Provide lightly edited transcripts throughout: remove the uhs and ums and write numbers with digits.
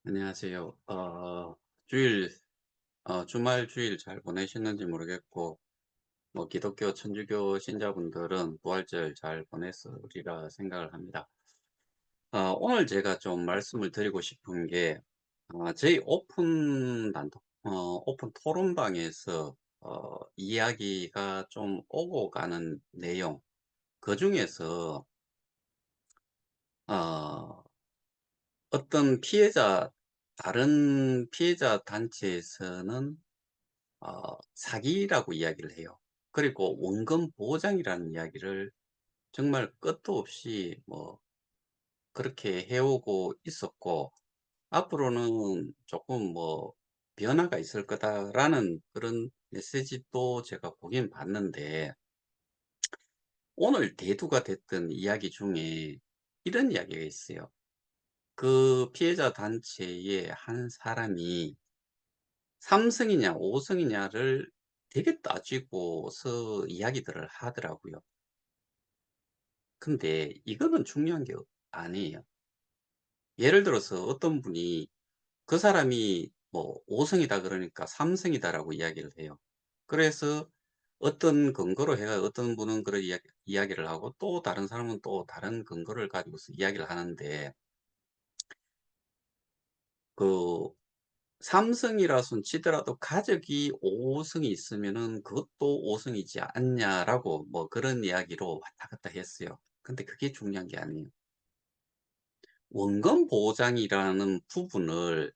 안녕하세요. 주일, 주말 주일 잘 보내셨는지 모르겠고, 뭐, 기독교, 천주교 신자분들은 부활절 잘 보냈으리라 생각을 합니다. 오늘 제가 좀 말씀을 드리고 싶은 게, 저희 오픈 토론방에서, 이야기가 좀 오고 가는 내용, 그 중에서, 어, 어떤 다른 피해자 단체에서는 사기라고 이야기를 해요. 그리고 원금 보장이라는 이야기를 정말 끝도 없이 뭐 그렇게 해오고 있었고, 앞으로는 조금 뭐 변화가 있을 거다라는 그런 메시지도 제가 보긴 봤는데, 오늘 대두가 됐던 이야기 중에 이런 이야기가 있어요. 그 피해자 단체의 한 사람이 삼성이냐 오성이냐를 되게 따지고서 이야기들을 하더라고요. 근데 이거는 중요한 게 아니에요. 예를 들어서 어떤 분이 그 사람이 뭐 오성이다 그러니까 삼성이다라고 이야기를 해요. 그래서 어떤 근거로 해가 어떤 분은 그런 이야기를 하고 또 다른 사람은 또 다른 근거를 가지고서 이야기를 하는데, 그 삼성이라 손 치더라도 가족이 5성이 있으면은 그것도 5성이지 않냐라고 뭐 그런 이야기로 왔다 갔다 했어요. 근데 그게 중요한 게 아니에요. 원금 보장이라는 부분을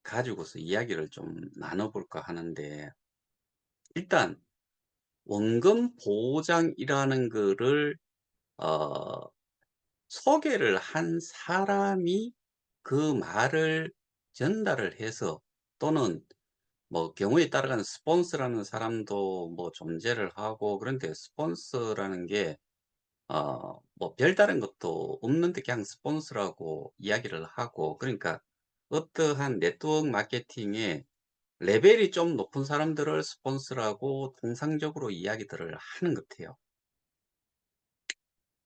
가지고서 이야기를 좀 나눠볼까 하는데, 일단 원금 보장이라는 거를 어, 소개를 한 사람이 그 말을 전달을 해서, 또는 뭐 경우에 따라가는 스폰서라는 사람도 뭐 존재를 하고, 그런데 스폰서라는 게 뭐 별다른 것도 없는데 그냥 스폰서라고 이야기를 하고, 그러니까 어떠한 네트워크 마케팅에 레벨이 좀 높은 사람들을 스폰서라고 통상적으로 이야기들을 하는 것 같아요.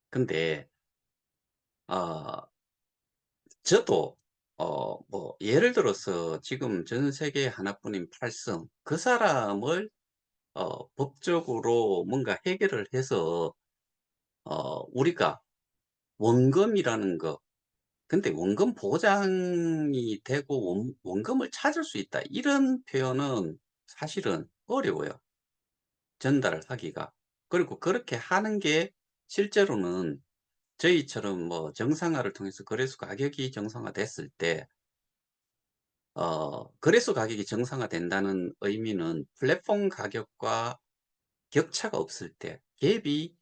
근데 어 저도 뭐 예를 들어서 지금 전 세계 하나뿐인 팔성, 그 사람을 법적으로 뭔가 해결을 해서 우리가 원금이라는 거, 근데 원금 보장이 되고 원금을 찾을 수 있다, 이런 표현은 사실은 어려워요, 전달을 하기가. 그리고 그렇게 하는 게 실제로는 저희처럼 뭐 정상화를 통해서 거래소 가격이 정상화됐을 때, 거래소 가격이 정상화된다는 의미는 플랫폼 가격과 격차가 없을 때, 갭이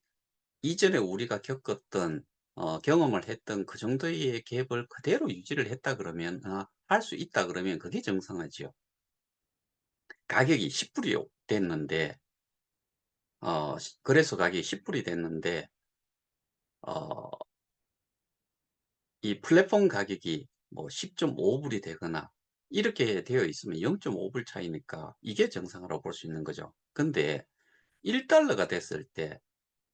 이전에 우리가 겪었던 경험을 했던 그 정도의 갭을 그대로 유지를 했다 그러면, 할 수 있다 그러면 그게 정상화지요. 가격이 10불이 됐는데, 거래소 가격이 10불이 됐는데, 어 이 플랫폼 가격이 뭐 10.5불이 되거나 이렇게 되어 있으면 0.5불 차이니까 이게 정상화라고 볼 수 있는 거죠. 근데 1달러가 됐을 때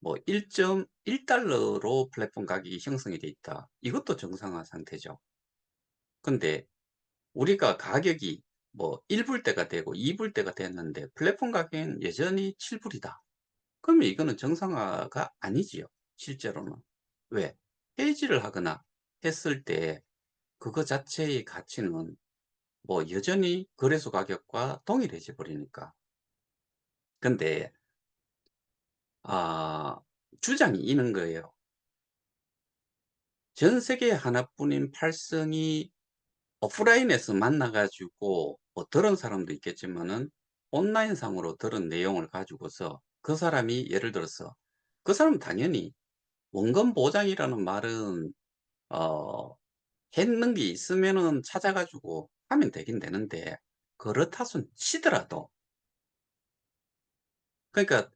뭐 1.1달러로 플랫폼 가격이 형성이 돼 있다, 이것도 정상화 상태죠. 근데 우리가 가격이 뭐 1불 때가 되고 2불 때가 됐는데 플랫폼 가격은 여전히 7불이다. 그러면 이거는 정상화가 아니지요, 실제로는. 왜? 해지를 하거나 했을 때 그거 자체의 가치는 뭐 여전히 거래소 가격과 동일해져 버리니까. 근데 아 주장이 있는 거예요. 전 세계 하나뿐인 팔성이 오프라인에서 만나 가지고 뭐 들은 사람도 있겠지만은 온라인상으로 들은 내용을 가지고서 그 사람이 예를 들어서, 그 사람은 당연히 원금 보장이라는 말은 어 했는 게 있으면은 찾아 가지고 하면 되긴 되는데, 그렇다 손 치더라도, 그러니까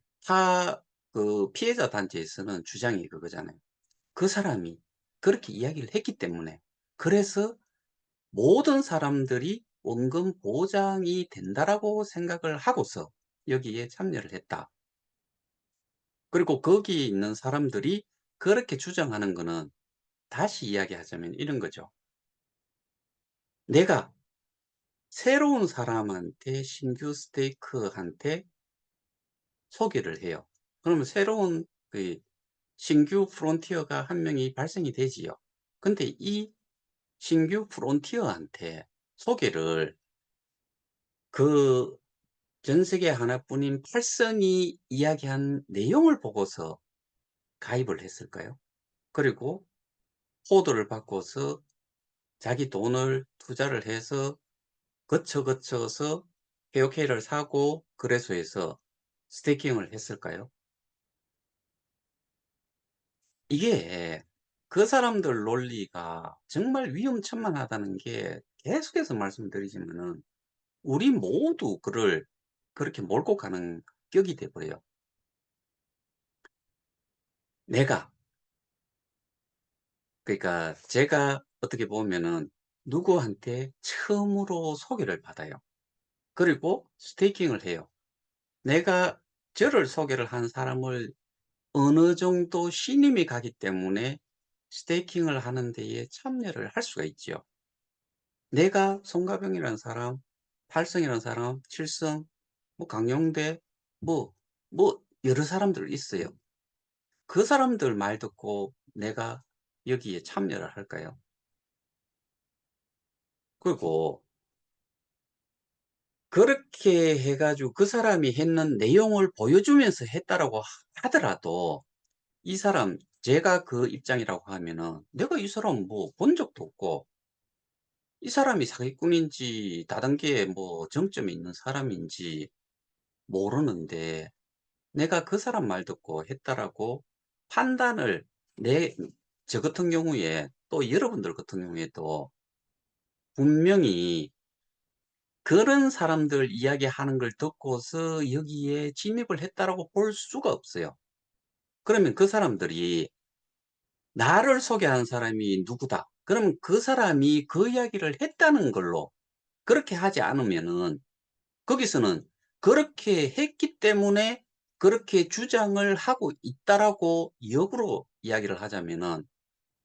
그 피해자 단체에서는 주장이 그거잖아요. 그 사람이 그렇게 이야기를 했기 때문에, 그래서 모든 사람들이 원금 보장이 된다라고 생각을 하고서 여기에 참여를 했다. 그리고 거기에 있는 사람들이 그렇게 주장하는 거는, 다시 이야기하자면 이런 거죠. 내가 새로운 사람한테 신규 스테이크한테 소개를 해요. 그러면 새로운 그 신규 프론티어가 한 명이 발생이 되지요. 근데 이 신규 프론티어한테 소개를 그 전 세계 하나뿐인 팔성이 이야기한 내용을 보고서 가입을 했을까요? 그리고 코드를 바꿔서 자기 돈을 투자를 해서 거쳐서 페어케이를 사고 거래소에서 스테이킹을 했을까요? 이게 그 사람들 논리가 정말 위험천만하다는 게 계속해서 말씀드리지만은 우리 모두 그를 그렇게 몰고 가는 격이 돼 버려요. 내가 그러니까 제가 어떻게 보면은 누구한테 처음으로 소개를 받아요. 그리고 스테이킹을 해요. 내가 저를 소개를 한 사람을 어느 정도 신임이 가기 때문에 스테이킹을 하는 데에 참여를 할 수가 있지요. 내가 송가병이라는 사람, 팔성이라는 사람, 칠성, 뭐 강용대, 뭐, 여러 사람들 있어요. 그 사람들 말 듣고 내가 여기에 참여를 할까요? 그리고 그렇게 해 가지고 그 사람이 했는 내용을 보여주면서 했다라고 하더라도 이 사람 제가 그 입장이라고 하면은 내가 이 사람 뭐 본 적도 없고 이 사람이 사기꾼인지 다단계에 뭐 정점이 있는 사람인지 모르는데 내가 그 사람 말 듣고 했다라고 판단을 내 저 같은 경우에 또 여러분들 같은 경우에도 분명히 그런 사람들 이야기하는 걸 듣고서 여기에 진입을 했다라고 볼 수가 없어요. 그러면 그 사람들이 나를 소개하는 사람이 누구다. 그러면 그 사람이 그 이야기를 했다는 걸로 그렇게 하지 않으면은 거기서는 그렇게 했기 때문에 그렇게 주장을 하고 있다라고 역으로 이야기를 하자면은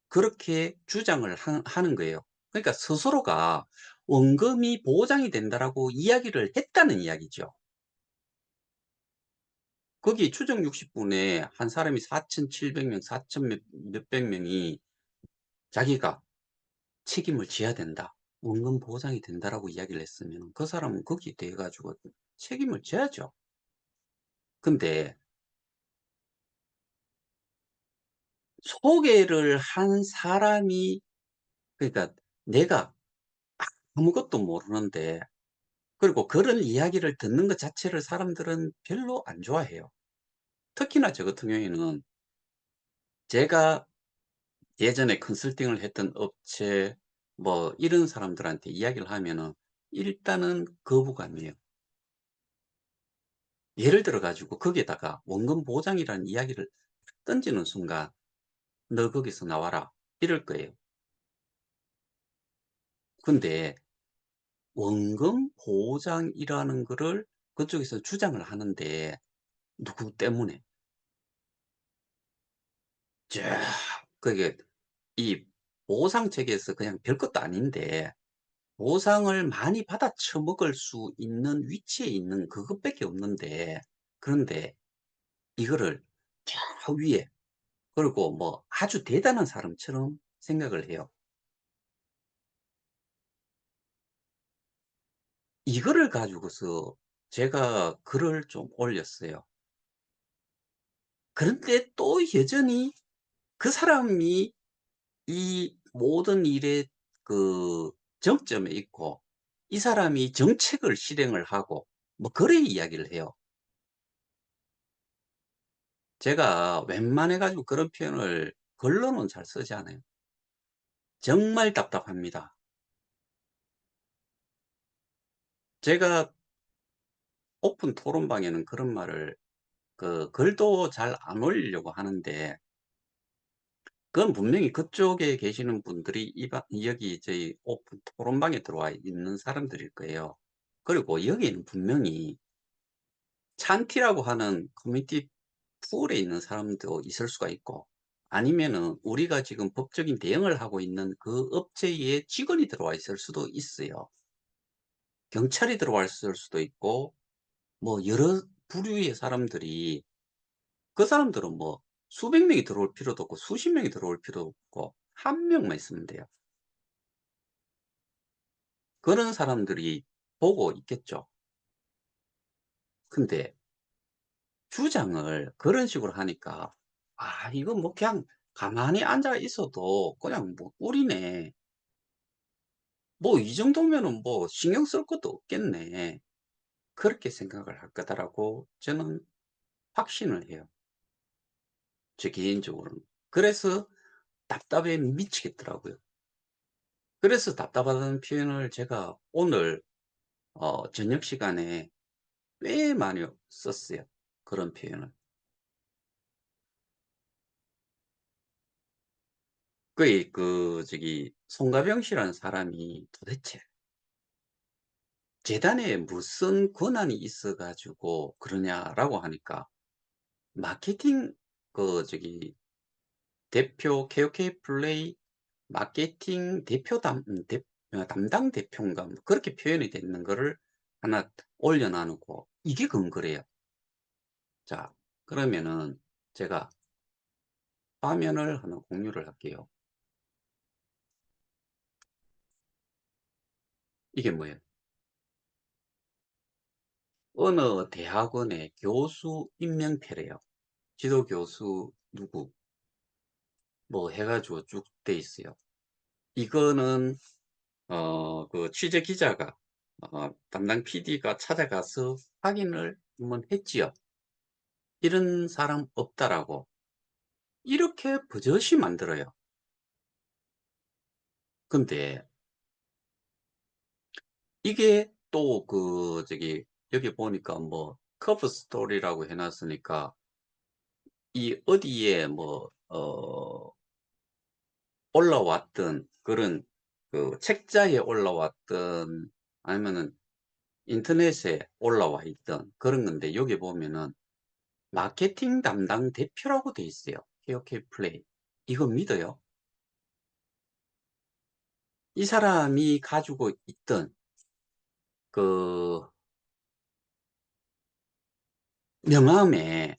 그렇게 주장을 하는 거예요. 그러니까 스스로가 원금이 보장이 된다라고 이야기를 했다는 이야기죠. 거기 추정 60분에 한 사람이 4,700 명, 4천 몇백 명이 자기가 책임을 져야 된다. 원금 보장이 된다라고 이야기를 했으면 그 사람은 거기에 대해 가지고 책임을 져야죠. 근데 소개를 한 사람이 그러니까 내가 아무것도 모르는데 그리고 그런 이야기를 듣는 것 자체를 사람들은 별로 안 좋아해요. 특히나 저 같은 경우에는 제가 예전에 컨설팅을 했던 업체 뭐 이런 사람들한테 이야기를 하면은 일단은 거부감이에요. 예를 들어 가지고 거기에다가 원금 보장이라는 이야기를 던지는 순간 "너 거기서 나와라." 이럴 거예요. 근데 원금 보장이라는 거를 그쪽에서 주장을 하는데 누구 때문에? 쫙 그게 이 보상 체계에서 그냥 별것도 아닌데 보상을 많이 받아 처먹을 수 있는 위치에 있는 그것밖에 없는데 그런데 이거를 저 위에 그리고 뭐 아주 대단한 사람처럼 생각을 해요. 이거를 가지고서 제가 글을 좀 올렸어요. 그런데 또 여전히 그 사람이 이 모든 일의 그 정점에 있고 이 사람이 정책을 실행을 하고 뭐 그래 이야기를 해요. 제가 웬만해 가지고 그런 표현을 글로는 잘 쓰지 않아요. 정말 답답합니다. 제가 오픈 토론방에는 그런 말을 그 글도 잘 안 올리려고 하는데 그건 분명히 그쪽에 계시는 분들이 여기 저희 오픈 토론방에 들어와 있는 사람들일 거예요. 그리고 여기에는 분명히 찬티라고 하는 커뮤니티 풀에 있는 사람도 있을 수가 있고 아니면은 우리가 지금 법적인 대응을 하고 있는 그 업체에 직원이 들어와 있을 수도 있어요. 경찰이 들어와 있을 수도 있고 뭐 여러 부류의 사람들이, 그 사람들은 뭐 수백 명이 들어올 필요도 없고 수십 명이 들어올 필요도 없고 한 명만 있으면 돼요. 그런 사람들이 보고 있겠죠. 근데 주장을 그런 식으로 하니까 '아 이거 뭐 그냥 가만히 앉아 있어도 그냥 뭐 꿀이네. 뭐 이 정도면은 뭐 신경 쓸 것도 없겠네.' 그렇게 생각을 할 거다라고 저는 확신을 해요, 제 개인적으로는. 그래서 답답해 미치겠더라고요. 그래서 답답하다는 표현을 제가 오늘 저녁 시간에 꽤 많이 썼어요, 그런 표현을. 저기 송가병 씨라는 사람이 도대체 재단에 무슨 권한이 있어 가지고 그러냐라고 하니까, 마케팅 저기 대표 KOK 플레이 마케팅 대표 담당 대표인가 뭐 그렇게 표현이 돼 있는 거를 하나 올려 놔놓고 이게 근거래요. 자, 그러면은 제가 화면을 하나 공유를 할게요. 이게 뭐예요? 어느 대학원의 교수 임명패래요. 지도 교수 누구 뭐 해 가지고 쭉 돼 있어요. 이거는 그 취재 기자가 담당 PD가 찾아가서 확인을 한번 했지요. "이런 사람 없다."라고. 이렇게 버젓이 만들어요. 근데 이게 또 저기 여기 보니까 뭐 커브 스토리라고 해 놨으니까 이 어디에 뭐 올라왔던 그런 그 책자에 올라왔던 아니면은 인터넷에 올라와 있던 그런 건데, 여기 보면은 마케팅 담당 대표라고 돼 있어요. KOK 플레이. 이거 믿어요? 이 사람이 가지고 있던 그 명함에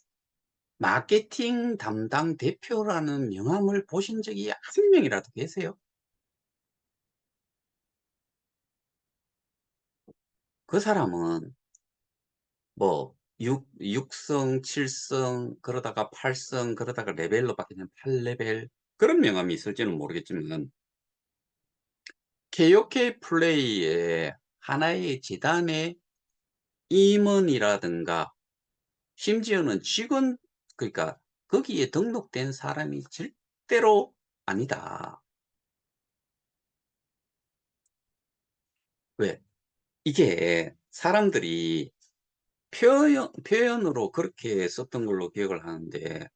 마케팅 담당 대표라는 명함을 보신 적이 한 명이라도 계세요? 그 사람은 뭐 6성, 7성 그러다가 8성 그러다가 레벨로 바뀌면 8레벨 그런 명함이 있을지는 모르겠지만, KOK 플레이의 하나의 재단의 임원이라든가 심지어는 직원, 그러니까 거기에 등록된 사람이 절대로 아니다. 왜? 이게 사람들이 표현으로 그렇게 썼던 걸로 기억을 하는데,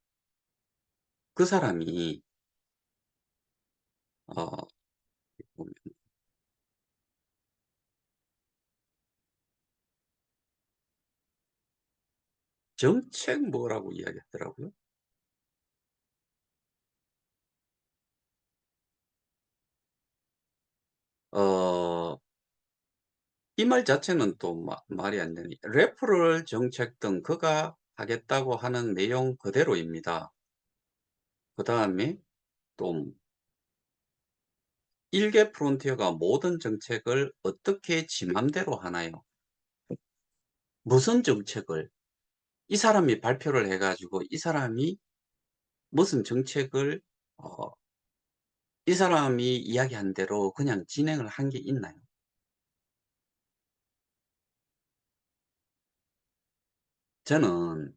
그 사람이 어 보면 정책 뭐라고 이야기하더라고요. 어 이 말 자체는 또 말이 안 되니 레퍼럴 정책 등 그가 하겠다고 하는 내용 그대로입니다. 그다음에 또 일개 프론티어가 모든 정책을 어떻게 지 맘대로 하나요? 무슨 정책을? 이 사람이 발표를 해 가지고 이 사람이 무슨 정책을 어 이 사람이 이야기한 대로 그냥 진행을 한 게 있나요? 저는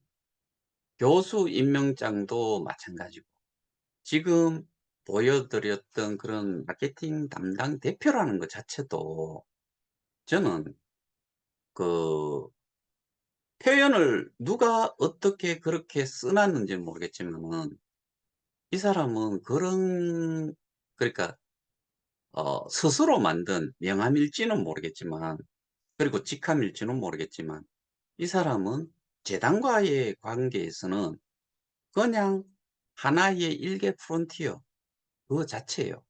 교수 임명장도 마찬가지고 지금 보여 드렸던 그런 마케팅 담당 대표라는 것 자체도 저는 그 표현을 누가 어떻게 그렇게 써 놨는지는 모르겠지만은 이 사람은 그런, 그러니까 스스로 만든 명함일지는 모르겠지만, 그리고 직함일지는 모르겠지만, 이 사람은 재단과의 관계에서는 그냥 하나의 일개 프론티어 그거 자체예요.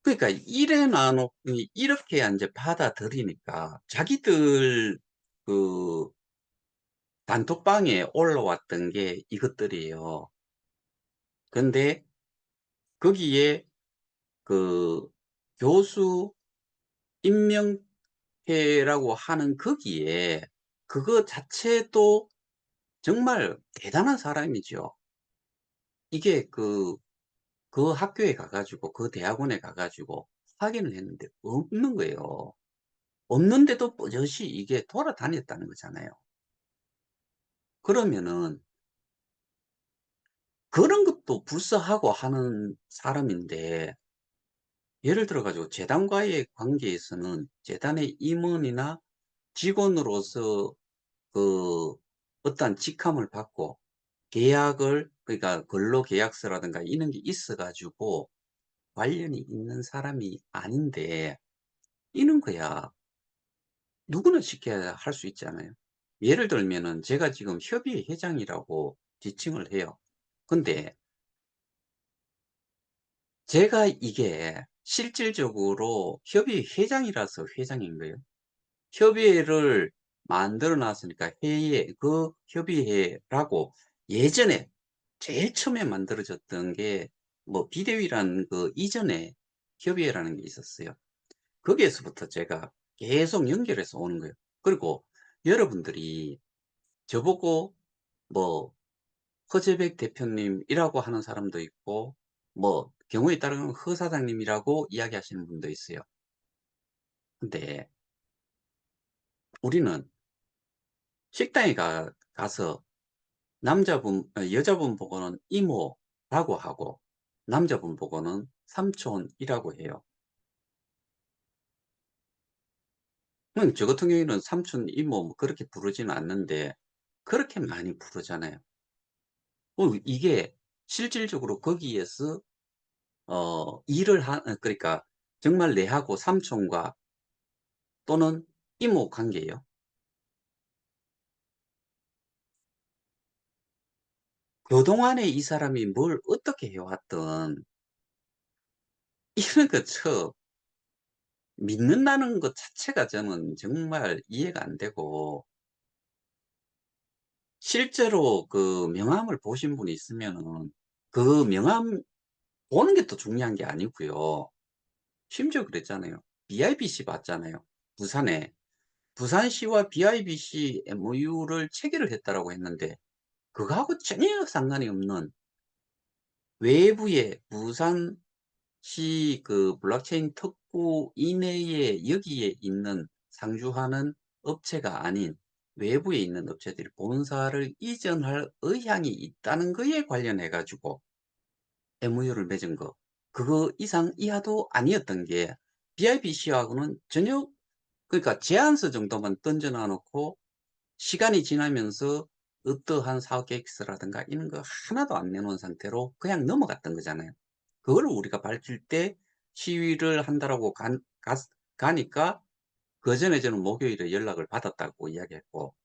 그러니까 이래 나눠 이렇게 인제 받아들이니까 자기들 그 단톡방에 올라왔던 게 이것들이에요. 근데 거기에 그 교수 임명회라고 하는 거기에 그거 자체도 정말 대단한 사람이죠. 이게 그 학교에 가 가지고 그 대학원에 가 가지고 확인을 했는데 없는 거예요. 없는데도 버젓이 이게 돌아다녔다는 거잖아요. 그러면은 그런 것도 불사하고 하는 사람인데 예를 들어 가지고 재단과의 관계에서는 재단의 임원이나 직원으로서 그 어떠한 직함을 받고 계약을 그러니까 근로계약서라든가 이런 게 있어 가지고 관련이 있는 사람이 아닌데 이런 거야 누구나 쉽게 할 수 있잖아요. 예를 들면은 제가 지금 협의회 회장이라고 지칭을 해요. 근데 제가 이게 실질적으로 협의회 회장이라서 회장인 거예요. 협의회를 만들어 놨으니까 회의 그 협의회라고 예전에 제일 처음에 만들어졌던 게 뭐 비대위라는 그 이전에 협의회라는 게 있었어요. 거기에서부터 제가 계속 연결해서 오는 거예요. 그리고 여러분들이 저보고 뭐 허재백 대표님이라고 하는 사람도 있고 뭐 경우에 따르면 허 사장님이라고 이야기하시는 분도 있어요. 근데 우리는 식당에 가서 여자분 보고는 이모라고 하고 남자분 보고는 삼촌이라고 해요. 저 같은 경우에는 삼촌, 이모 뭐 그렇게 부르지는 않는데 그렇게 많이 부르잖아요. 이게 실질적으로 거기에서 일을 그러니까 정말 내하고 삼촌과 또는 이모 관계예요. 그동안에 이 사람이 뭘 어떻게 해 왔든 이런 거 믿는다는 것 자체가 저는 정말 이해가 안 되고 실제로 그 명함을 보신 분이 있으면은 그 명함 보는 게 또 중요한 게 아니고요. 심지어 그랬잖아요. BIBC 봤잖아요. 부산에. 부산시와 BIBC MOU를 체결을 했다라고 했는데 그거하고 전혀 상관이 없는 외부의 부산시 그 블록체인 특구 이내에 여기에 있는 상주하는 업체가 아닌 외부에 있는 업체들이 본사를 이전할 의향이 있다는 거에 관련해 가지고 MOU를 맺은 거. 그거 이상 이하도 아니었던 게 BIBC하고는 전혀 그러니까 제안서 정도만 던져 놔 놓고 시간이 지나면서 어떠한 사업 계획서라든가 이런 거 하나도 안 내놓은 상태로 그냥 넘어갔던 거잖아요. 그거를 우리가 밝힐 때 시위를 한다라고 가니까 그전에 저는 목요일에 연락을 받았다고 이야기했고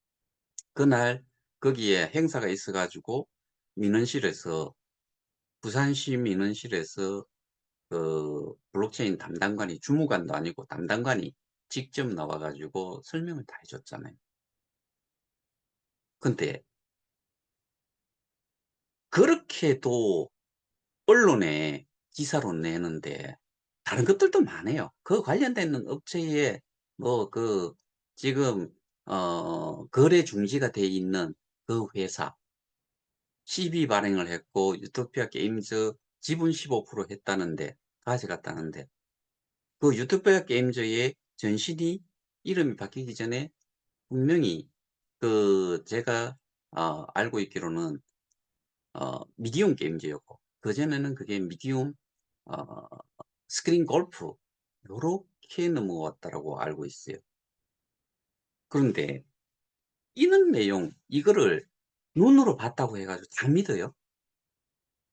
그날 거기에 행사가 있어 가지고 민원실에서 부산시 민원실에서 그 블록체인 담당관이 주무관도 아니고 담당관이 직접 나와 가지고 설명을 다 해 줬잖아요. 근데 그렇게도 언론에 기사로 내는데 다른 것들도 많아요. 그 관련되는 업체에 뭐 지금 거래 중지가 돼 있는 그 회사 CB 발행을 했고 유토피아 게임즈 지분 15% 했다는데 가져갔다는데 그 유토피아 게임즈의 전신이 이름이 바뀌기 전에 분명히 제가 알고 있기로는 미디움 게임즈였고 그전에는 그게 미디움 어 스크린 골프 요렇게 넘어왔다라고 알고 있어요. 그런데 이런 내용 이거를 눈으로 봤다고 해 가지고 다 믿어요?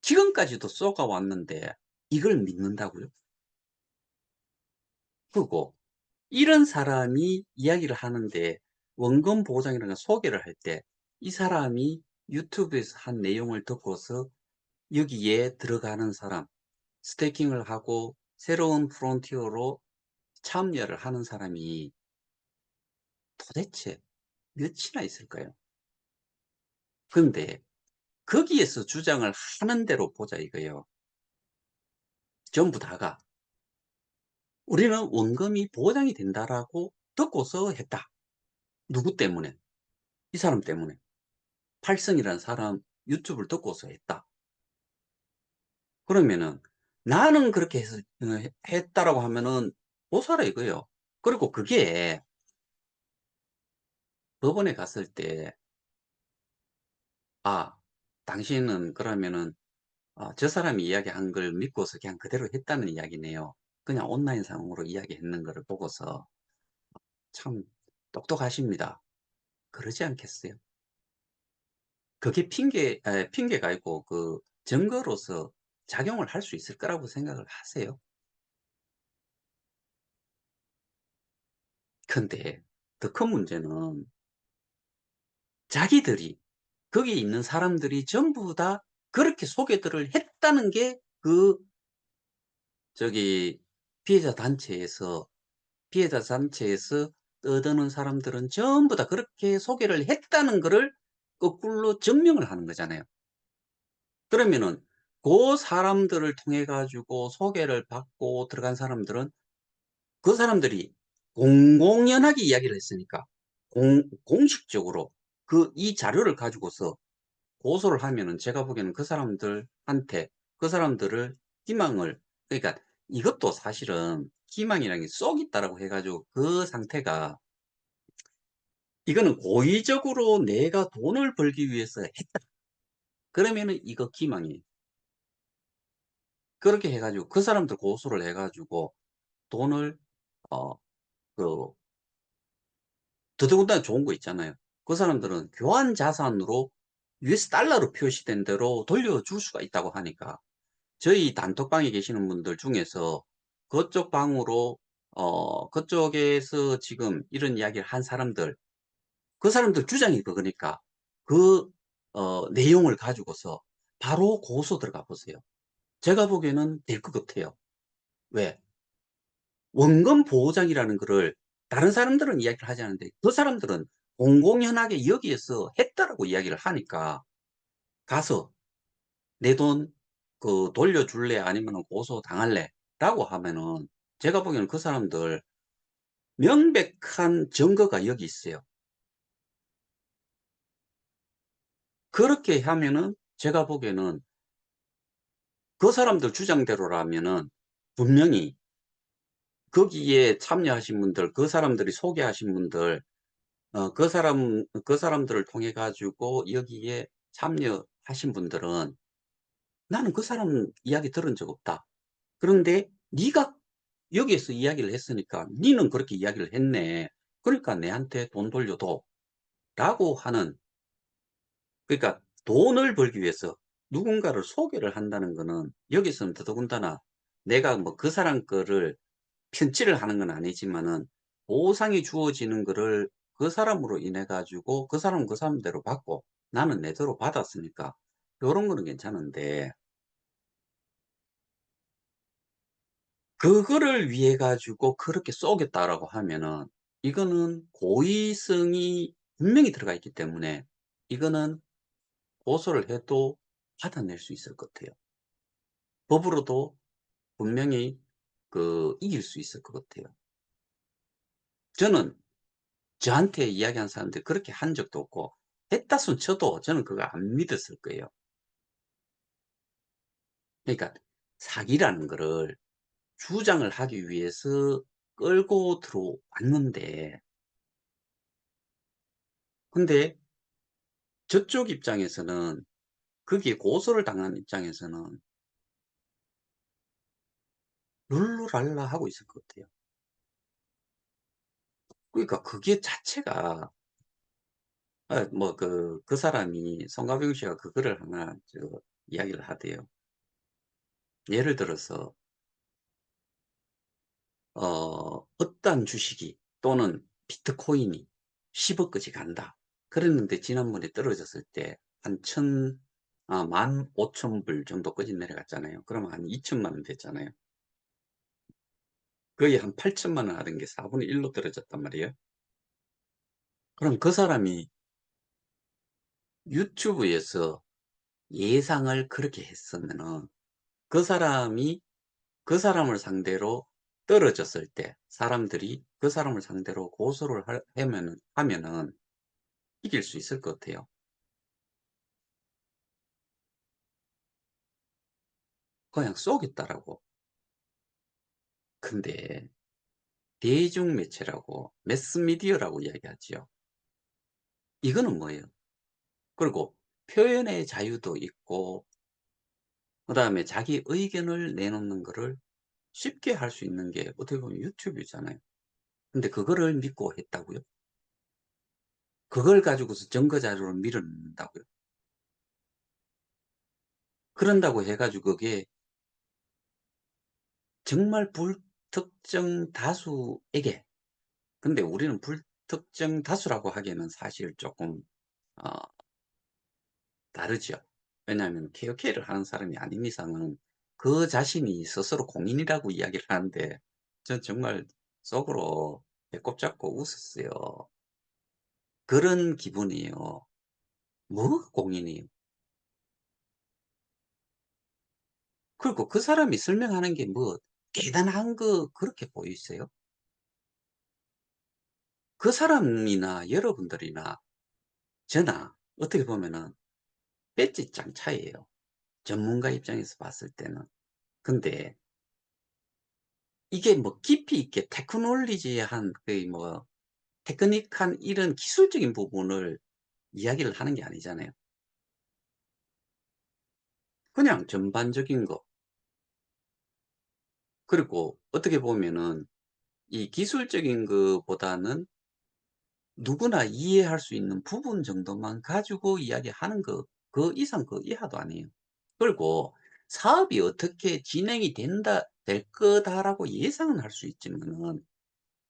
지금까지도 쏘가 왔는데 이걸 믿는다고요? 그리고 이런 사람이 이야기를 하는데 원금 보장이라는 소개를 할 때 이 사람이 유튜브에서 한 내용을 듣고서 여기에 들어가는 사람, 스태킹을 하고 새로운 프론티어로 참여를 하는 사람이 도대체 몇이나 있을까요? 그런데 거기에서 주장을 하는 대로 보자 이거예요. 전부 다가 우리는 원금이 보장이 된다라고 듣고서 했다. 누구 때문에? 이 사람 때문에. 팔성이라는 사람 유튜브를 듣고서 했다. 그러면은 나는 그렇게 했다라고 하면은 못 살아 이거예요. 그리고 그게 법원에 갔을 때 아, 당신은 그러면은 저 사람이 이야기한 걸 믿고서 그냥 그대로 했다는 이야기네요. 그냥 온라인상으로 이야기했는 거를 보고서 참 똑똑하십니다. 그러지 않겠어요? 그게 핑계가 아니고 그 증거로서 작용을 할 수 있을 거라고 생각을 하세요? 근데 더 큰 문제는 자기들이 거기에 있는 사람들이 전부 다 그렇게 소개들을 했다는 게 저기 피해자 단체에서 떠드는 사람들은 전부 다 그렇게 소개를 했다는 거를 거꾸로 증명을 하는 거잖아요. 그러면은 그 사람들을 통해 가지고 소개를 받고 들어간 사람들은 그 사람들이 공공연하게 이야기를 했으니까 공식적으로 이 자료를 가지고서 고소를 하면은 제가 보기에는 그 사람들한테 그 사람들을 희망을 그러니까 이것도 사실은 희망이라는 게 쏙 있다라고 해 가지고 그 상태가 이거는 고의적으로 내가 돈을 벌기 위해서 했다. 그러면은 이거 기망이에요. 그렇게 해 가지고 그 사람들 고소를 해 가지고 돈을 어 그 더더군다나 좋은 거 있잖아요. 그 사람들은 교환 자산으로 US 달러로 표시된 대로 돌려줄 수가 있다고 하니까 저희 단톡방에 계시는 분들 중에서 그쪽 방으로 그쪽에서 지금 이런 이야기를 한 사람들 그 사람들 주장이 그거니까 그 내용을 가지고서 바로 고소 들어가 보세요. 제가 보기에는 될 것 같아요. 왜? 원금 보호장이라는 거를 다른 사람들은 이야기를 하지 않는데 그 사람들은 공공연하게 여기에서 했다라고 이야기를 하니까 가서 "내 돈 돌려줄래? 아니면은 고소당할래?" 라고 하면은 제가 보기에는 그 사람들 명백한 증거가 여기 있어요. 그렇게 하면은 제가 보기에는 그 사람들 주장대로라면은 분명히 거기에 참여하신 분들, 그 사람들이 소개하신 분들, 그 사람들을 통해 가지고 여기에 참여하신 분들은 "나는 그 사람 이야기 들은 적 없다. 그런데 네가 여기에서 이야기를 했으니까 니는 그렇게 이야기를 했네. 그러니까 내한테 돈 돌려줘."라고 하는 그러니까 돈을 벌기 위해서 누군가를 소개를 한다는 거는 여기서는 더더군다나 내가 뭐 그 사람 거를 편취를 하는 건 아니지만은 보상이 주어지는 거를 그 사람으로 인해 가지고 그 사람은 그 사람대로 받고 나는 내대로 받았으니까 요런 거는 괜찮은데 그거를 위해 가지고 그렇게 쏘겠다라고 하면은 이거는 고의성이 분명히 들어가 있기 때문에 이거는 고소를 해도 받아낼 수 있을 것 같아요. 법으로도 분명히 이길 수 있을 것 같아요. 저는 저한테 이야기한 사람들이 그렇게 한 적도 없고 했다 손 쳐도 저는 그거 안 믿었을 거예요. 그러니까 사기라는 거를 주장을 하기 위해서 끌고 들어왔는데 근데 저쪽 입장에서는 거기에 고소를 당한 입장에서는 룰루랄라 하고 있을 것 같아요. 그러니까 그게 자체가 뭐 그 사람이 송가병 씨가 그거를 하나 이야기를 하대요. 예를 들어서 어떠한 주식이 또는 비트코인이 10억까지 간다. 그랬는데 지난번에 떨어졌을 때 한 천 15,000불 정도까지 내려갔잖아요. 그러면 한 2천만 원 됐잖아요. 거의 한 8천만 원 하던 게 4분의 1로 떨어졌단 말이에요. 그럼 그 사람이 유튜브에서 예상을 그렇게 했으면은 그 사람이 그 사람을 상대로 떨어졌을 때 사람들이 그 사람을 상대로 고소를 하면은 이길 수 있을 것 같아요. 그냥 쏘겠다라고. 근데 대중매체라고 매스미디어라고 이야기하지요. 이거는 뭐예요? 그리고 표현의 자유도 있고 그다음에 자기 의견을 내놓는 거를 쉽게 할 수 있는 게 어떻게 보면 유튜브잖아요. 근데 그거를 믿고 했다고요? 그걸 가지고서 증거 자료로 밀어넣는다고요? 그런다고 해 가지고 그게 정말 불특정 다수에게, 근데 우리는 불특정 다수라고 하기에는 사실 조금 어 다르죠. 왜냐하면 케어케이를 하는 사람이 아닌 이상은 그 자신이 스스로 공인이라고 이야기를 하는데 전 정말 속으로 배꼽 잡고 웃었어요. 그런 기분이에요. 뭐 공인이에요. 그리고 그 사람이 설명하는 게 뭐 대단한 거 그렇게 보이세요? 그 사람이나 여러분들이나 저나 어떻게 보면은 배지장 차이예요, 전문가 입장에서 봤을 때는. 근데 이게 뭐 깊이 있게 테크놀리지한 그 뭐 테크닉한 이런 기술적인 부분을 이야기를 하는 게 아니잖아요. 그냥 전반적인 거. 그리고 어떻게 보면은 이 기술적인 것보다는 누구나 이해할 수 있는 부분 정도만 가지고 이야기하는 거, 그 이상 그 이하도 아니에요. 그리고 사업이 어떻게 진행이 될 거다라고 예상은 할 수 있지만은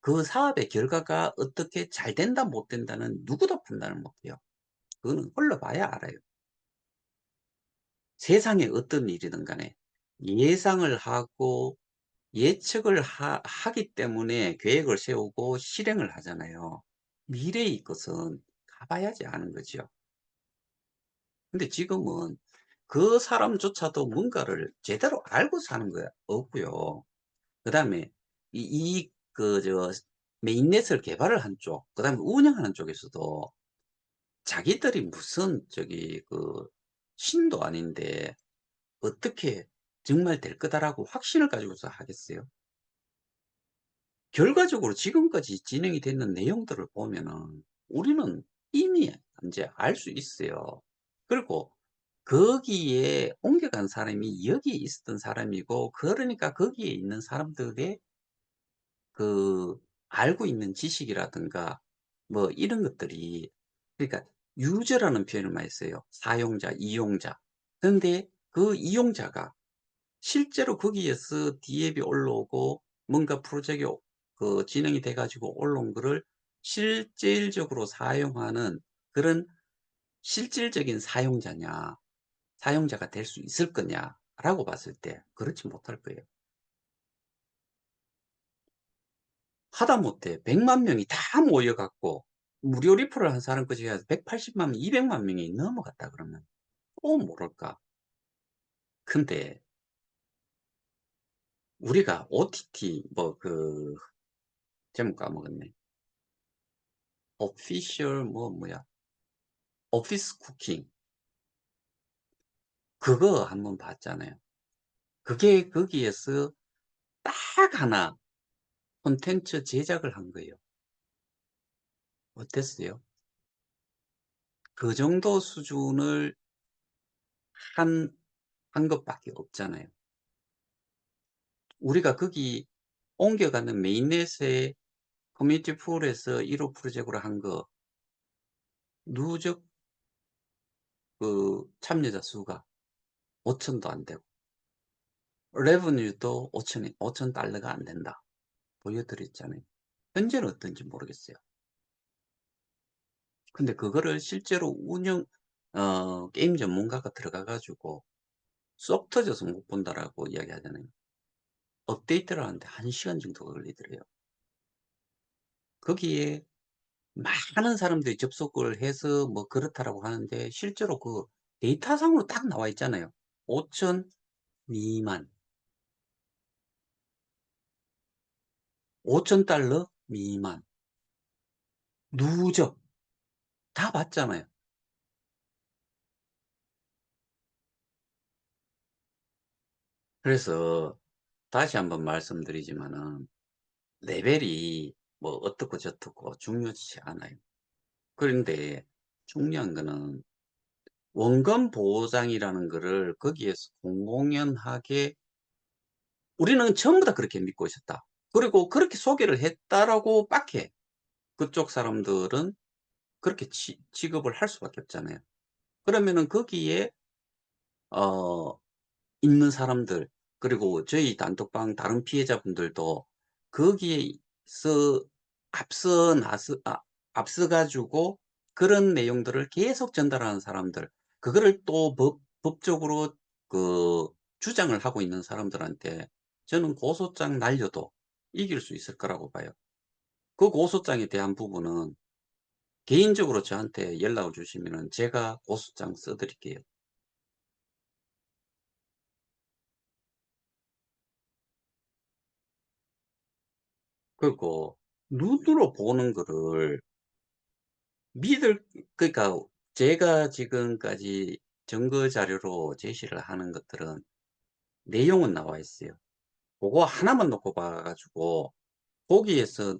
그 사업의 결과가 어떻게 잘 된다 못 된다는 누구도 판단을 못 해요. 그거는 흘러봐야 알아요. 세상에 어떤 일이든 간에 예상을 하고 예측을 하기 때문에 계획을 세우고 실행을 하잖아요. 미래의 것은 가봐야지 아는 거죠. 근데 지금은 그 사람조차도 뭔가를 제대로 알고 사는 거야 없고요. 그다음에 저 메인넷을 개발을 한 쪽, 그다음에 운영하는 쪽에서도 자기들이 무슨 신도 아닌데 어떻게 정말 될 거다라고 확신을 가지고서 하겠어요? 결과적으로 지금까지 진행이 되는 내용들을 보면은 우리는 이미 인제 알 수 있어요. 그리고 거기에 옮겨간 사람이 여기에 있었던 사람이고 그러니까 거기에 있는 사람들의 그 알고 있는 지식이라든가 뭐 이런 것들이, 그러니까 유저라는 표현을 많이 써요. 사용자, 이용자. 그런데 그 이용자가 실제로 거기에서 디앱이 올라오고 뭔가 프로젝트가 진행이 돼 가지고 올라온 거를 실질적으로 사용하는 그런 실질적인 사용자냐, 사용자가 될 수 있을 거냐라고 봤을 때 그렇지 못할 거예요. 하다못해 100만 명이 다 모여 갖고 무료 리퍼럴 한 사람까지 해서 180만 명, 200만 명이 넘어갔다 그러면 또 모를까? 근데 우리가 OTT 제목 까먹었네. 오피셜 뭐야? 오피스 쿠킹 그거 한번 봤잖아요. 그게 거기에서 딱 하나 콘텐츠 제작을 한 거예요. 어땠어요? 그 정도 수준을 한 것밖에 없잖아요. 우리가 거기 옮겨가는 메인넷에 커뮤니티 풀에서 1호 프로젝트로 한 거 누적 참여자 수가 5천도 안 되고 레버뉴도 5천 달러가 안 된다. 보여드렸잖아요. 현재는 어떤지 모르겠어요. 근데 그거를 실제로 게임 전문가가 들어가 가지고 쏙 터져서 못 본다라고 이야기하잖아요. 업데이트를 하는데 1 시간 정도가 걸리더래요. 거기에 많은 사람들이 접속을 해서 뭐 그렇다라고 하는데 실제로 그 데이터상으로 딱 나와 있잖아요. 5천 미만, $5,000 미만, 누적 다 봤잖아요. 그래서 다시 한번 말씀드리지만은 레벨이 뭐 어떻고 저떻고 중요치 않아요. 그런데 중요한 거는 원금 보장이라는 거를 거기에서 공공연하게 우리는 전부 다 그렇게 믿고 있었다. 그리고 그렇게 소개를 했다라고 밖에 그쪽 사람들은 그렇게 취급을 할 수밖에 없잖아요. 그러면은 거기에 어 있는 사람들 그리고 저희 단톡방 다른 피해자분들도 거기에서 앞서 나서 앞서 가지고 그런 내용들을 계속 전달하는 사람들 그거를 또 법적으로 그 주장을 하고 있는 사람들한테 저는 고소장 날려도 이길 수 있을 거라고 봐요. 그 고소장에 대한 부분은 개인적으로 저한테 연락을 주시면은 제가 고소장 써 드릴게요. 그리고 눈으로 보는 거를 믿을 그러니까 제가 지금까지 증거 자료로 제시를 하는 것들은 내용은 나와 있어요. 고거 하나만 놓고 봐 가지고 거기에서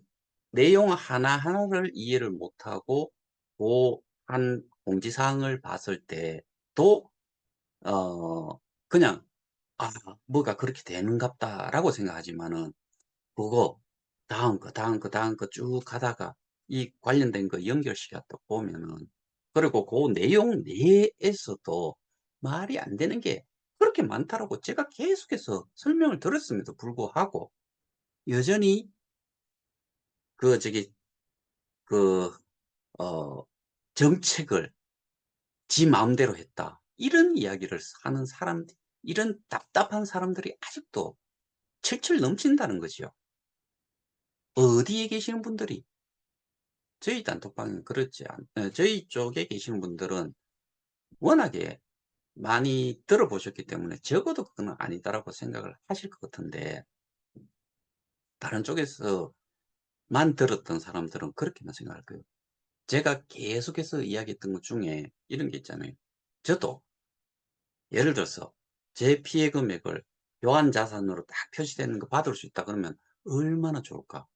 내용 하나하나를 이해를 못하고 고 한 공지사항을 봤을 때도 그냥 '아 뭐가 그렇게 되는갑다.'라고 생각하지만은 그거 다음 거, 다음 거, 다음 거 쭉 가다가 이 관련된 거 연결시켜 또 보면은 그리고 그 내용 내에서도 말이 안 되는 게 그렇게 많다라고 제가 계속해서 설명을 드렸음에도 불구하고 여전히 그 저기 그 어 정책을 지 마음대로 했다. 이런 이야기를 하는 사람 이런 답답한 사람들이 아직도 철철 넘친다는 거지요. 어디에 계시는 분들이 저희 단톡방은 그렇지 저희 쪽에 계시는 분들은 워낙에 많이 들어보셨기 때문에 적어도 그거는 아니다라고 생각을 하실 것 같은데 다른 쪽에서만 들었던 사람들은 그렇게만 생각할 거예요. 제가 계속해서 이야기했던 것 중에 이런 게 있잖아요. 저도 예를 들어서 제 피해 금액을 요한 자산으로 딱 표시되는 거 받을 수 있다 그러면 얼마나 좋을까?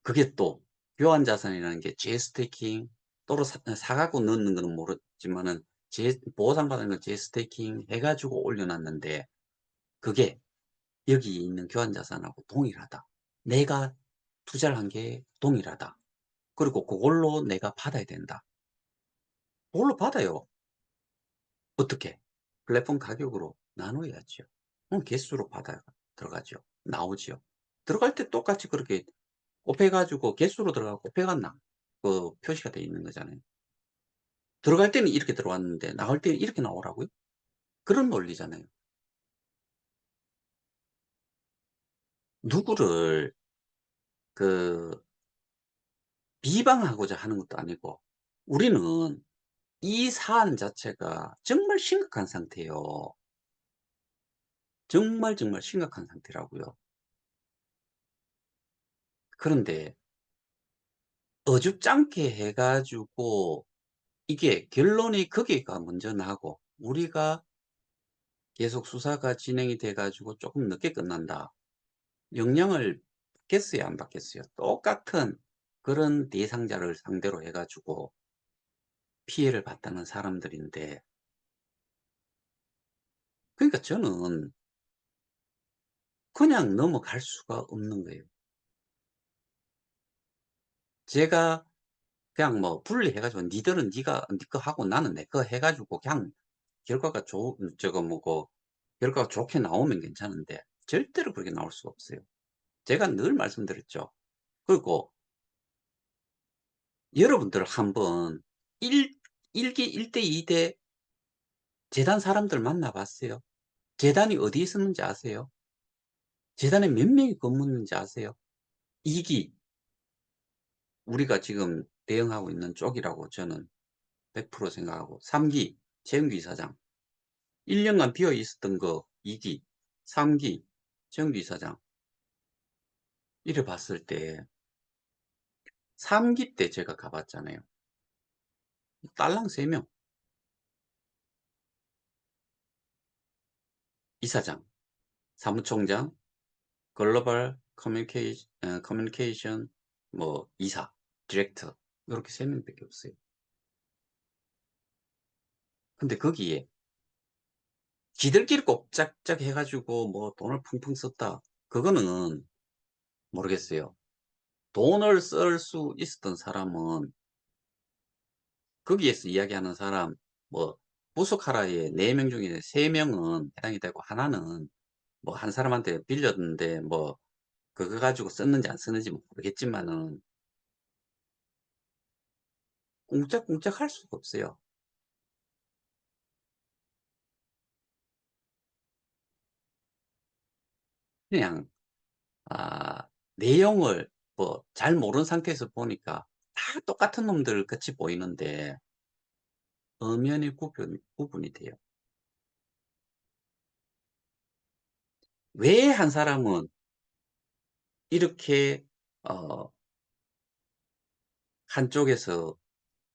그게 또 교환 자산이라는 게 재스테이킹 또는 사 갖고 넣는 거는 모르지만은 재 보상받은 건 재스테이킹 해 가지고 올려 놨는데 그게 여기 있는 교환 자산하고 동일하다. 내가 투자를 한 게 동일하다. 그리고 그걸로 내가 받아야 된다. 그걸로 받아요. 어떻게? 플랫폼 가격으로 나눠야지요. 그럼 개수로 받아 들어가죠. 나오지요. 들어갈 때 똑같이 그렇게 곱해 가지고 개수로 들어가고 곱해 갔나 그 표시가 돼 있는 거잖아요. 들어갈 때는 이렇게 들어왔는데 나올 때는 이렇게 나오라고요? 그런 논리잖아요. 누구를 그 비방하고자 하는 것도 아니고 우리는 이 사안 자체가 정말 심각한 상태예요. 정말, 정말 심각한 상태라고요. 그런데 어줍잖게 해 가지고 이게 결론이 거기가 먼저 나고 우리가 계속 수사가 진행이 돼 가지고 쪼끔 늦게 끝난다. 영향을 받겠어요, 안 받겠어요? 똑같은 그런 대상자를 상대로 해 가지고 피해를 봤다는 사람들인데 그러니까 저는 그냥 넘어갈 수가 없는 거예요. 제가 그냥 뭐 분리해 가지고 니들은 니가 니 거 하고 나는 내 거 해 가지고 그냥 결과가 저거 뭐고 결과가 좋게 나오면 괜찮은데 절대로 그렇게 나올 수가 없어요. 제가 늘 말씀드렸죠. 그리고 여러분들 한번 1기 1대 2대 재단 사람들 만나 봤어요? 재단이 어디에 있었는지 아세요? 재단에 몇 명이 근무했는지 아세요? 2기 우리가 지금 대응하고 있는 쪽이라고 저는 100% 생각하고, 3기 최영규 이사장, 1 년간 비어 있었던 거 2기, 3기 최영규 이사장. 이래 봤을 때 3기 때 제가 가 봤잖아요. 딸랑 3 명. 이사장, 사무총장, 글로벌 커뮤니케이션 뭐 이사, 디렉터, 요렇게 3 명밖에 없어요. 근데 거기에 지들끼리 꼼짝짝 해 가지고 뭐 돈을 펑펑 썼다, 그거는 모르겠어요. 돈을 쓸 수 있었던 사람은, 거기에서 이야기하는 사람, 뭐 부속하라에 4명 중에 3 명은 해당이 되고, 하나는 뭐 한 사람한테 빌렸는데 뭐 그거 가지고 썼는지 안 썼는지 모르겠지만은 꼼짝꼼짝 할 수가 없어요. 그냥 내용을 뭐 잘 모르는 상태에서 보니까 다 똑같은 놈들 같이 보이는데 엄연히 구분이 돼요. 왜 한 사람은 이렇게 어 한쪽에서,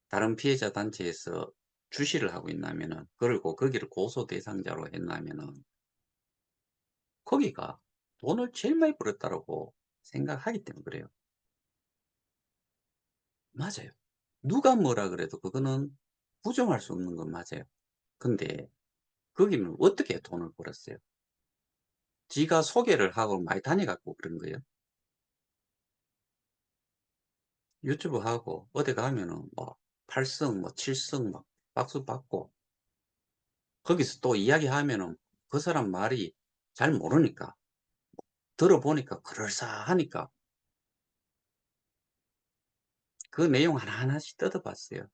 다른 피해자 단체에서 주시를 하고 있냐면은, 그리고 거기를 고소 대상자로 했냐면은 거기가 돈을 제일 많이 벌었다라고 생각하기 때문에 그래요. 맞아요. 누가 뭐라 그래도 그거는 부정할 수 없는 건 맞아요. 근데 거기는 어떻게 돈을 벌었어요? 지가 소개를 하고 많이 다녀 갖고 그런 거예요. 유튜브 하고 어디 가면은 뭐 8승뭐 7승 막 박수 받고, 거기서 또 이야기하면은 그 사람 말이 잘 모르니까, 들어보니까 그럴싸하니까 그 내용 하나하나씩 뜯어봤어요.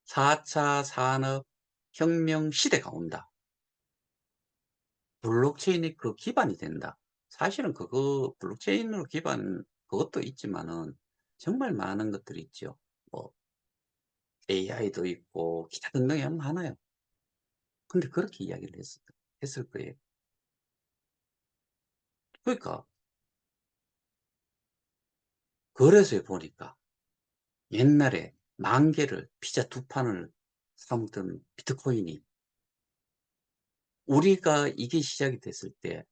4차 산업혁명 시대가 온다. 블록체인이 그 기반이 된다. 사실은 그거 블록체인으로 기반 그것도 있지만은 정말 많은 것들이 있죠. 뭐 AI도 있고 기타 등등이 너무 많아요. 근데 그렇게 이야기를 했을 거예요. 그러니까 거래소에 보니까 옛날에 만 개를 피자 2판을 사 먹던 비트코인이, 우리가 이게 시작이 됐을 때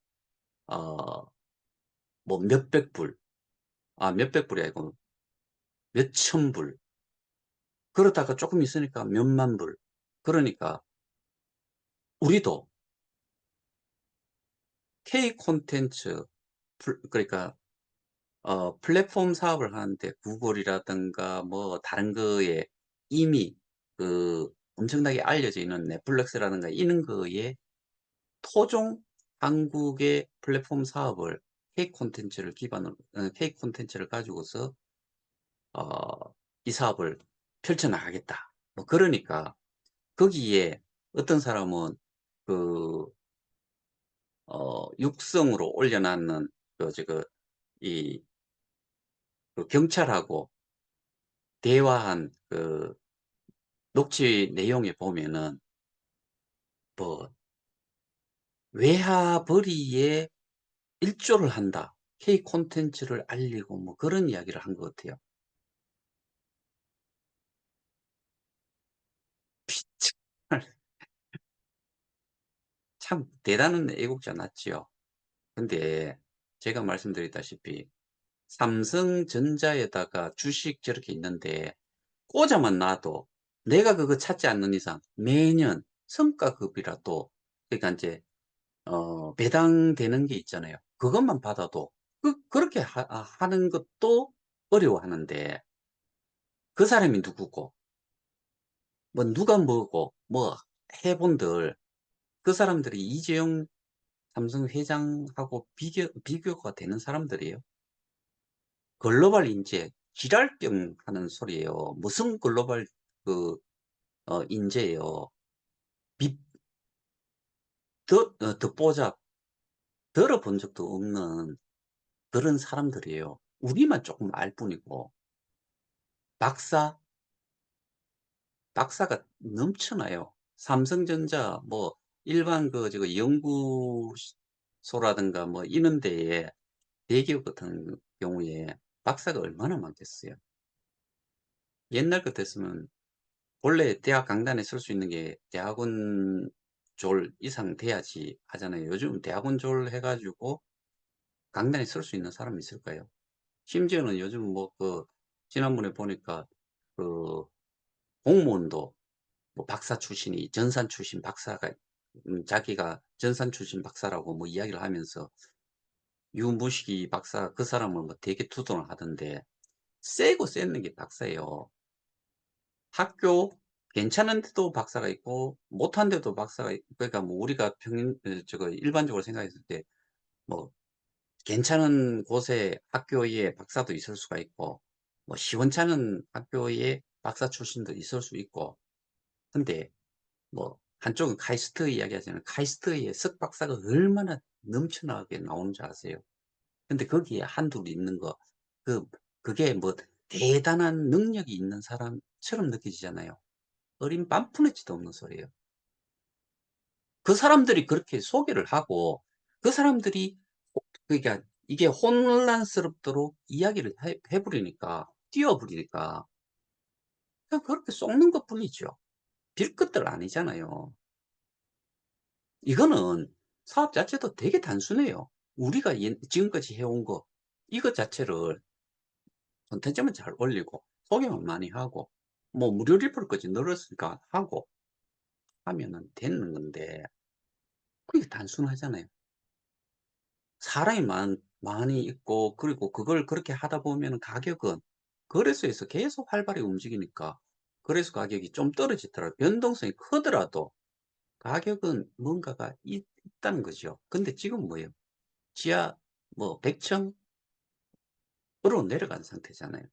어 뭐 몇백 불, 몇백 불이 아니고 몇천 불, 그러다가 쪼끔 있으니까 몇만 불. 그러니까 우리도 K 콘텐츠, 그러니까 플랫폼 사업을 하는데 구글이라든가 뭐 다른 거에 이미 그 엄청나게 알려져 있는 넷플릭스라든가 이런 거에 토종 한국의 플랫폼 사업을, K 콘텐츠를 가지고서 이 사업을 펼쳐 나가겠다, 뭐 그러니까 거기에 어떤 사람은 그 육성으로 올려 놨는 그 이 경찰하고 대화한 그 녹취 내용에 보면은 뭐 "외화벌이에 일조를 한다. K 콘텐츠를 알리고." 뭐 그런 이야기를 한 것 같아요. 정말 참 대단한 애국자 맞지요. 근데 제가 말씀드렸다시피 삼성전자에다가 주식 저렇게 있는데 꽂아만 놔도 내가 그거 찾지 않는 이상 매년 성과급이라도, 그러니까 인제 배당되는 게 있잖아요. 그것만 받아도 그렇게 하는 것도 어려워하는데, 그 사람이 누구고 뭐 누가 뭐고 뭐 해 본들 그 사람들이 이재용 삼성 회장하고 비교가 되는 사람들이에요. 글로벌 인재. 지랄병 하는 소리예요. 무슨 글로벌 그 인재예요. 빛 듣보잡 들어본 적도 없는 그런 사람들이에요. 우리만 조금 알 뿐이고 박사, 박사가 넘쳐나요. 삼성전자 뭐 일반 저거 연구소라든가 뭐 이런 데에 대기업 같은 경우에 박사가 얼마나 많겠어요. 옛날 같았으면 원래 대학 강단에 설 수 있는 게 대학원 졸 이상 돼야지 하잖아요. 요즘 대학원 졸 해 가지고 강단에 설 수 있는 사람이 있을까요? 심지어는 요즘 뭐 지난번에 보니까 그 공무원도 뭐 박사 출신이 전산 출신 박사가 자기가 전산 출신 박사라고 뭐 이야기를 하면서 유무식이 박사 그 사람을 뭐 되게 두둔을 하던데 세고 쎘는 게 박사예요. 학교 괜찮은 데도 박사가 있고 못한 데도 박사가 그러니까 뭐 우리가 평 저거 일반적으로 생각했을 때 뭐 괜찮은 곳에 학교에 박사도 있을 수가 있고 뭐 시원찮은 학교에 박사 출신도 있을 수 있고 근데 뭐 한쪽은 카이스트 이야기하잖아요. 카이스트의 석박사가 얼마나 넘쳐나게 나오는 줄 아세요? 근데 거기에 한둘 있는 거 그 그게 뭐 대단한 능력이 있는 사람처럼 느껴지잖아요. 어린 빤푼에치도 없는 소리예요. 그 사람들이 그렇게 소개를 하고 그 사람들이 그러니까 이게 혼란스럽도록 이야기를 해 버리니까 띄워 버리니까 그냥 그렇게 속는 것뿐이죠. 빌것들 아니잖아요. 이거는 사업 자체도 되게 단순해요. 우리가 지금까지 해온 거 이것 자체를 콘텐츠만 잘 올리고 소개만 많이 하고 뭐 무료 리플까지 늘었으니까 하고 하면은 되는 건데 그게 단순하잖아요. 사람이 많이 있고 그리고 그걸 그렇게 하다 보면은 가격은 거래소에서 계속 활발히 움직이니까 거래소 가격이 좀 떨어지더라도 변동성이 크더라도 가격은 뭔가가 있다는 거죠. 근데 지금 뭐예요? 지하 뭐 100층 으로 내려간 상태잖아요.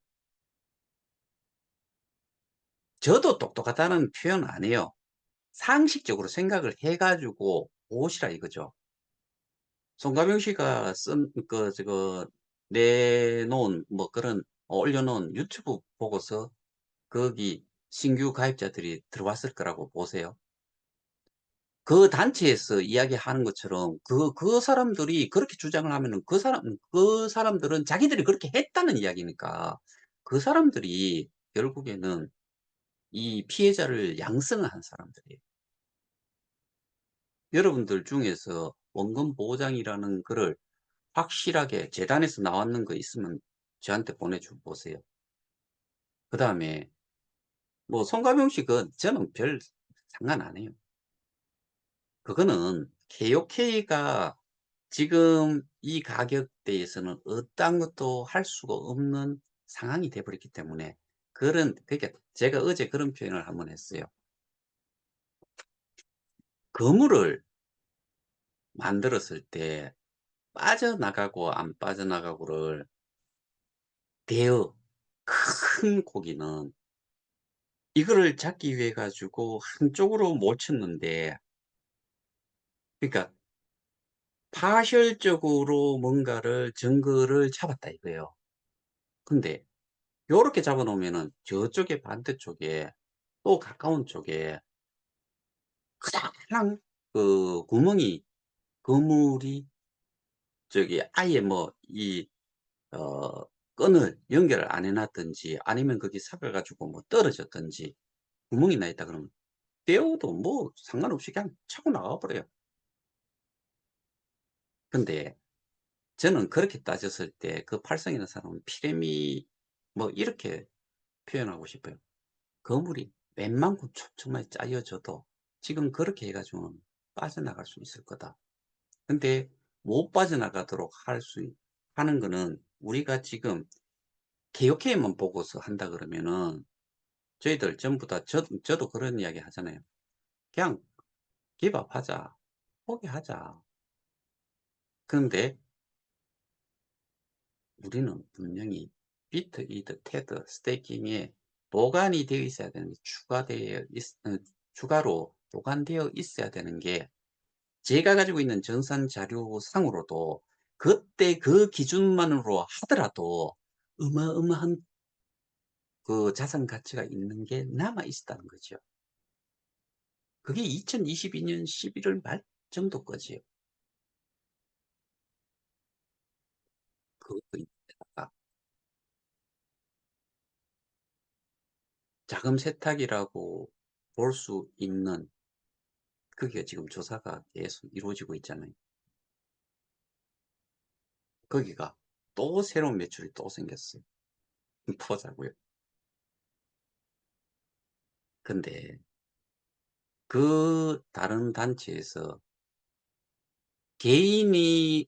저도 똑똑하다는 표현 안 해요. 상식적으로 생각을 해 가지고 오시라 이거죠. 송가명 씨가 쓴 저거 내놓은 뭐 그런 올려 놓은 유튜브 보고서 거기 신규 가입자들이 들어왔을 거라고 보세요. 그 단체에서 이야기하는 것처럼 그 사람들이 그렇게 주장을 하면은 그 사람들은 자기들이 그렇게 했다는 이야기니까 그 사람들이 결국에는 이 피해자를 양성한 사람들이에요. 여러분들 중에서 원금 보장이라는 거를 확실하게 재단에서 나왔는 거 있으면 저한테 보내줘 보세요. 그다음에 뭐 송가명 씨 저는 별 상관 안 해요. 그거는 KOK가 지금 이 가격대에서는 어떤 것도 할 수가 없는 상황이 돼 버렸기 때문에 그러니까 제가 어제 그런 표현을 한번 했어요. 거물을 만들었을 때 빠져나가고 안 빠져나가고를 대어 큰 고기는 이거를 잡기 위해 가지고 한쪽으로 못 쳤는데 그러니까 파셜적으로 뭔가를 증거를 잡았다 이거예요. 근데 요렇게 잡아 놓으면은 저쪽에 반대쪽에 또 가까운 쪽에 커다란 구멍이 그물이 저기 아예 뭐 끈을 연결을 안 해 놨든지 아니면 거기 삭아 가지고 뭐 떨어졌든지 구멍이 나 있다 그러면 떼어도 뭐 상관없이 그냥 차고 나가 버려요. 근데 저는 그렇게 따졌을 때 그 팔성 있는 사람은 피레미 뭐 이렇게 표현하고 싶어요. 거물이 웬만큼 촘촘하게 짜여져도 지금 그렇게 해 가지고는 빠져나갈 수 있을 거다. 근데 못 빠져나가도록 하는 거는 우리가 지금 KOK만 보고서 한다 그러면은 저희들 전부 다 저도 그런 이야기 하잖아요. 그냥 기밥하자. 포기하자. 그런데 우리는 분명히 비트, 이드, 테드, 스테이킹에 보관이 되어 있어야 되는 게 추가로 보관되어 있어야 되는 게 제가 가지고 있는 정산 자료상으로도 그때 그 기준만으로 하더라도 어마어마한 그 자산 가치가 있는 게 남아 있었다는 거죠. 그게 2022년 11월 말 정도 거지요. 그것도 자금 세탁이라고 볼 수 있는 그게 지금 조사가 계속 이루어지고 있잖아요. 거기가 또 새로운 매출이 또 생겼어요. 보자고요. 근데 그 다른 단체에서 개인이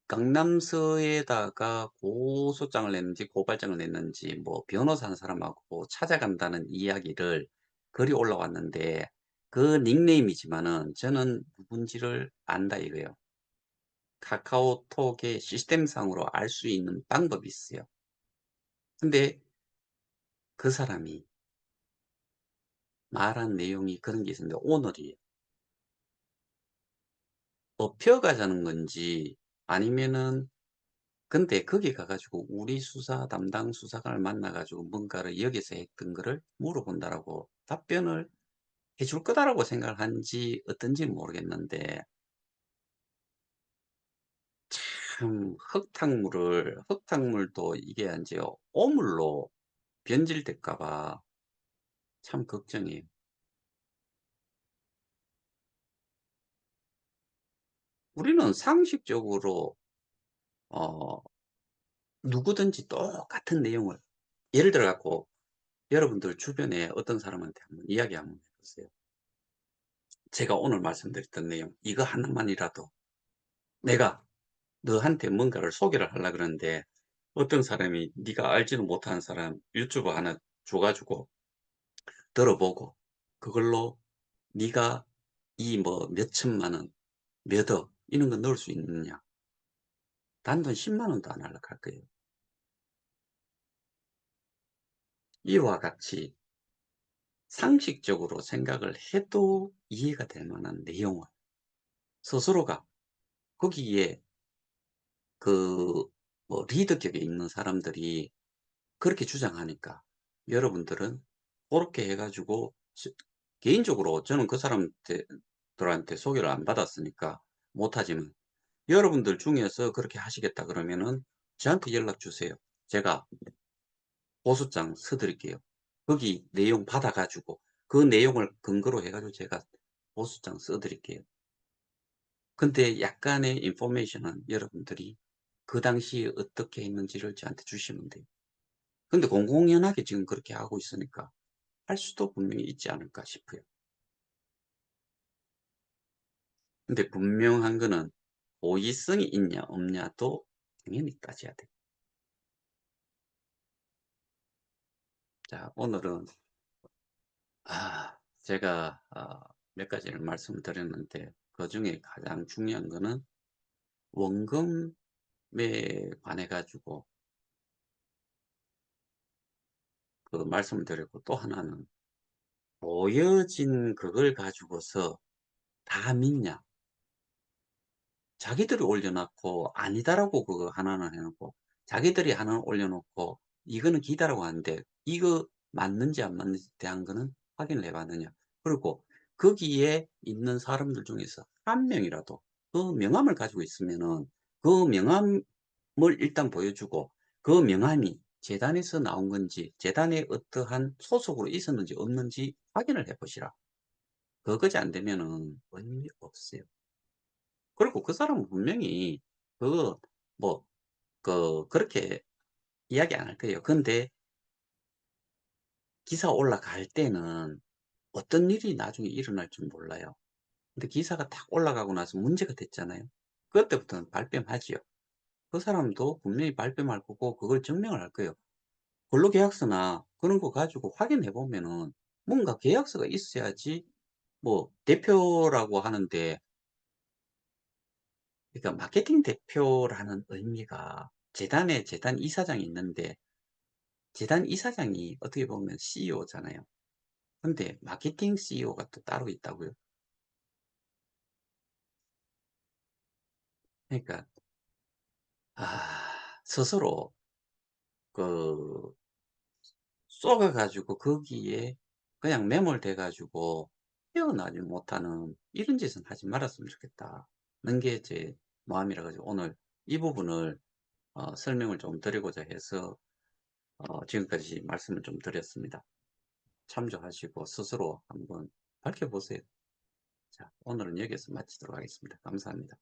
강남서에다가 고소장을 냈는지 고발장을 냈는지 뭐 변호사 한 사람하고 찾아간다는 이야기를 글이 올라왔는데 그 닉네임이지만은 저는 누군지를 안다 이거예요. 카카오톡의 시스템상으로 알 수 있는 방법이 있어요. 근데 그 사람이 말한 내용이 그런 게 있었는데 오늘이 업혀가자는 건지 아니면은 근데 거기 가 가지고 우리 수사 담당 수사관을 만나 가지고 뭔가를 여기서 했던 거를 물어본다라고 답변을 해줄 거다라고 생각을 한지 어떤지는 모르겠는데 참 흙탕물도 이게 인제 오물로 변질될까 봐 참 걱정이에요. 우리는 상식적으로 어 누구든지 똑같은 내용을 예를 들어 갖고 여러분들 주변에 어떤 사람한테 한번 이야기 한번 해 보세요. 제가 오늘 말씀드렸던 내용 이거 하나만이라도 내가 너한테 뭔가를 소개를 하려 그러는데 어떤 사람이 네가 알지도 못하는 사람 유튜브 하나 줘 가지고 들어보고 그걸로 네가 이 뭐 몇 천만 원, 몇 억 이런 거 넣을 수 있느냐. 단돈 10만 원도 안 날락할 거예요. 이와 같이 상식적으로 생각을 해도 이해가 될 만한 내용을 스스로가 거기에 그 뭐 리더격에 있는 사람들이 그렇게 주장하니까 여러분들은 고렇게 해 가지고 개인적으로 저는 그 사람들한테 소개를 안 받았으니까 못하지만 여러분들 중에서 그렇게 하시겠다 그러면은 저한테 연락 주세요. 제가 보수장 써 드릴게요. 거기 내용 받아 가지고 그 내용을 근거로 해 가지고 제가 보수장 써 드릴게요. 근데 약간의 인포메이션은 여러분들이 그 당시에 어떻게 했는지를 저한테 주시면 돼요. 근데 공공연하게 지금 그렇게 하고 있으니까 할 수도 분명히 있지 않을까 싶어요. 근데 분명한 거는 고의성이 있냐 없냐도 당연히 따져야 돼요. 자 오늘은 제가 몇 가지를 말씀을 드렸는데 그중에 가장 중요한 거는 원금에 관해 가지고 그 말씀을 드렸고 또 하나는 보여진 그걸 가지고서 다 믿냐. 자기들이 올려 놓고 아니다라고 그거 하나는 해 놓고 자기들이 하나는 올려 놓고 이거는 기다라고 하는데 이거 맞는지 안 맞는지에 대한 거는 확인을 해 봤느냐. 그리고 거기에 있는 사람들 중에서 한 명이라도 그 명함을 가지고 있으면은 그 명함을 일단 보여주고 그 명함이 재단에서 나온 건지 재단에 어떠한 소속으로 있었는지 없는지 확인을 해 보시라. 그거지 안 되면은 의미 없어요. 그리고 그 사람은 분명히 그 뭐 그렇게 이야기 안 할 거예요. 근데 기사 올라갈 때는 어떤 일이 나중에 일어날 줄 몰라요. 근데 기사가 딱 올라가고 나서 문제가 됐잖아요. 그때부터는 발뺌하지요. 그 사람도 분명히 발뺌할 거고 그걸 증명을 할 거예요. 근로계약서나 그런 거 가지고 확인해 보면은 뭔가 계약서가 있어야지 뭐 대표라고 하는데 그러니까 마케팅 대표라는 의미가 재단에 재단 이사장이 있는데 재단 이사장이 어떻게 보면 CEO잖아요. 근데 마케팅 CEO가 또 따로 있다고요? 그러니까 스스로 그 쏘가 가지고 거기에 그냥 매몰돼 가지고 헤어나지 못하는 이런 짓은 하지 말았으면 좋겠다는 게 제 마음이라 가지고 오늘 이 부분을 설명을 좀 드리고자 해서 지금까지 말씀을 좀 드렸습니다. 참조하시고 스스로 한번 밝혀 보세요. 자, 오늘은 여기서 마치도록 하겠습니다. 감사합니다.